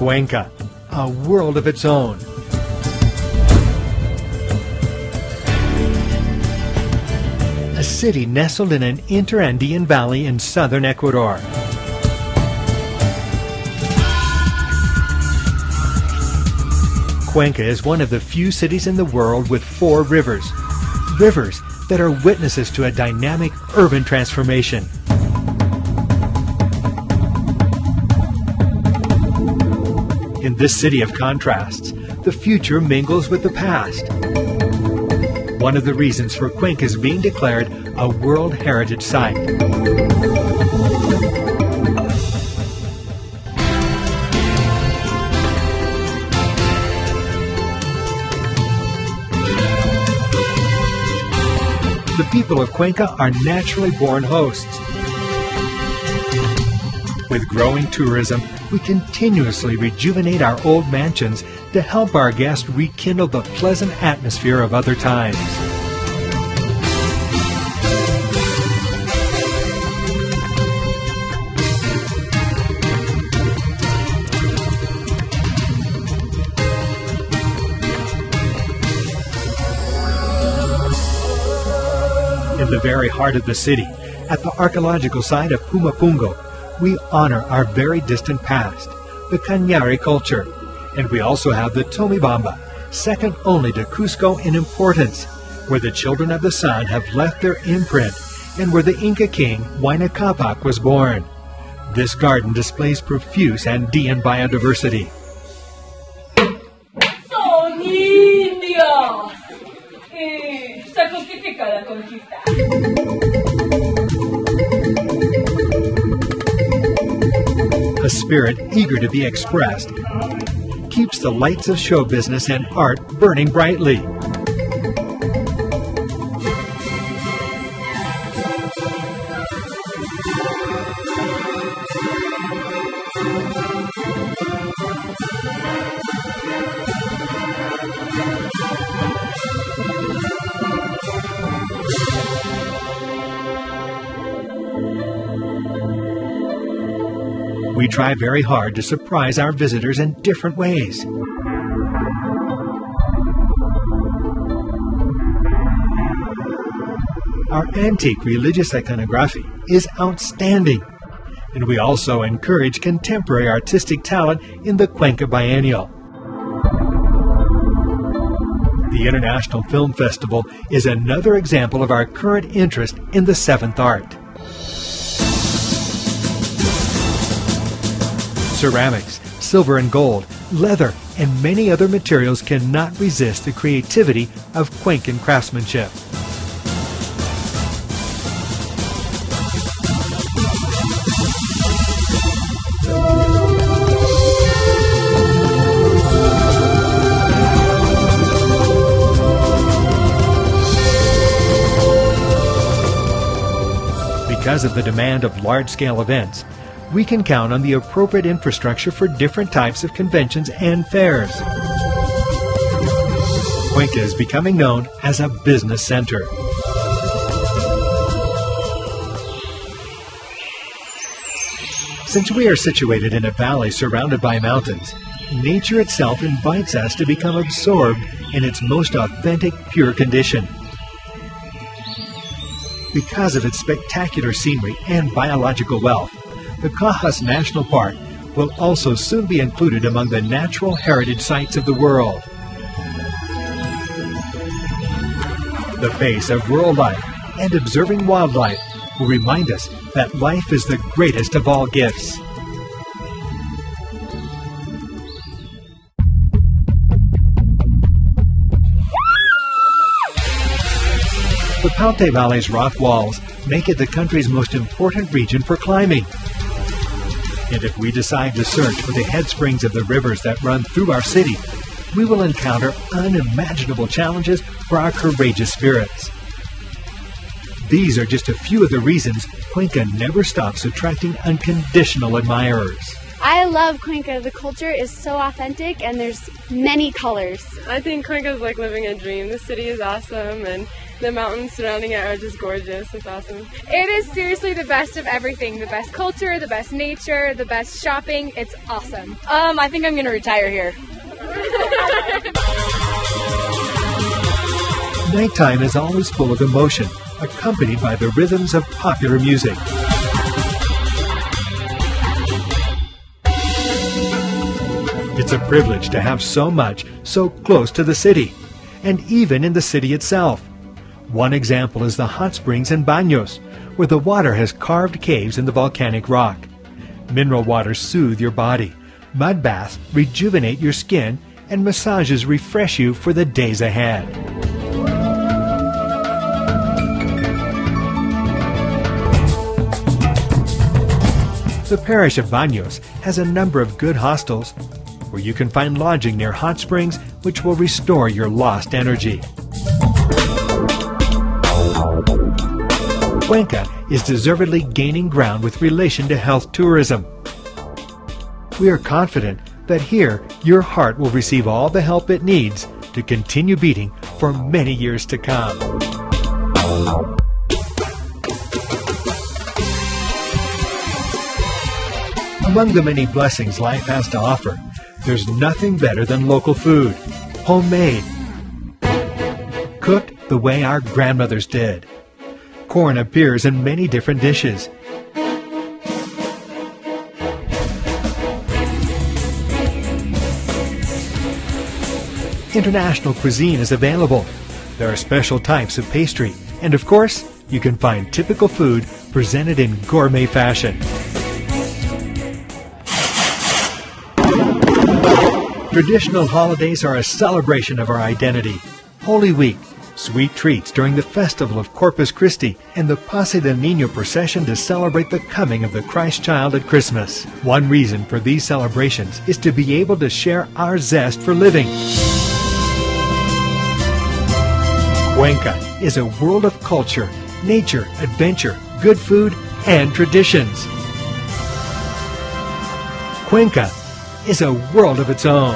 Cuenca, a world of its own. A city nestled in an inter-Andean valley in southern Ecuador. Cuenca is one of the few cities in the world with 4 rivers. Rivers that are witnesses to a dynamic urban transformation. In this city of contrasts, the future mingles with the past. One of the reasons for Cuenca's being declared a World Heritage Site. The people of Cuenca are naturally born hosts. With growing tourism, we continuously rejuvenate our old mansions to help our guests rekindle the pleasant atmosphere of other times. In the very heart of the city, at the archaeological site of Pumapungo, we honor our very distant past, the Cañari culture, and we also have the Tomibamba, second only to Cusco in importance, where the children of the sun have left their imprint and where the Inca king Huayna Capac was born. This garden displays profuse Andean biodiversity. Son indios y se justifica la conquista. A spirit eager to be expressed keeps the lights of show business and art burning brightly. We try very hard to surprise our visitors in different ways. Our antique religious iconography is outstanding, and we also encourage contemporary artistic talent in the Cuenca Biennial. The International Film Festival is another example of our current interest in the seventh art. Ceramics, silver and gold, leather, and many other materials cannot resist the creativity of Cuencan craftsmanship. Because of the demand of large-scale events, we can count on the appropriate infrastructure for different types of conventions and fairs. Cuenca is becoming known as a business center. Since we are situated in a valley surrounded by mountains, nature itself invites us to become absorbed in its most authentic, pure condition. Because of its spectacular scenery and biological wealth, the Cajas National Park will also soon be included among the natural heritage sites of the world. The face of rural life and observing wildlife will remind us that life is the greatest of all gifts. The Paute Valley's rock walls make it the country's most important region for climbing. And if we decide to search for the head springs of the rivers that run through our city, we will encounter unimaginable challenges for our courageous spirits. These are just a few of the reasons Cuenca never stops attracting unconditional admirers. I love Cuenca. The culture is so authentic and there's many colors. I think Cuenca is like living a dream. The city is awesome and The mountains surrounding it are just gorgeous. It's awesome. It is seriously the best of everything. The best culture, the best nature, the best shopping. It's awesome. I think I'm gonna retire here. Nighttime is always full of emotion, accompanied by the rhythms of popular music. It's a privilege to have so much so close to the city, and even in the city itself. One example is the hot springs in Baños, where the water has carved caves in the volcanic rock. Mineral waters soothe your body, mud baths rejuvenate your skin, and massages refresh you for the days ahead. The parish of Baños has a number of good hostels where you can find lodging near hot springs which will restore your lost energy. Cuenca is deservedly gaining ground with relation to health tourism. We are confident that here your heart will receive all the help it needs to continue beating for many years to come. Among the many blessings life has to offer, there's nothing better than local food, homemade, cooked the way our grandmothers did. Corn appears in many different dishes. International cuisine is available. There are special types of pastry, and of course, you can find typical food presented in gourmet fashion. Traditional holidays are a celebration of our identity. Holy Week, sweet treats during the festival of Corpus Christi, and the Pase del Niño procession to celebrate the coming of the Christ child at Christmas. One reason for these celebrations is to be able to share our zest for living. Cuenca is a world of culture, nature, adventure, good food, and traditions. Cuenca is a world of its own.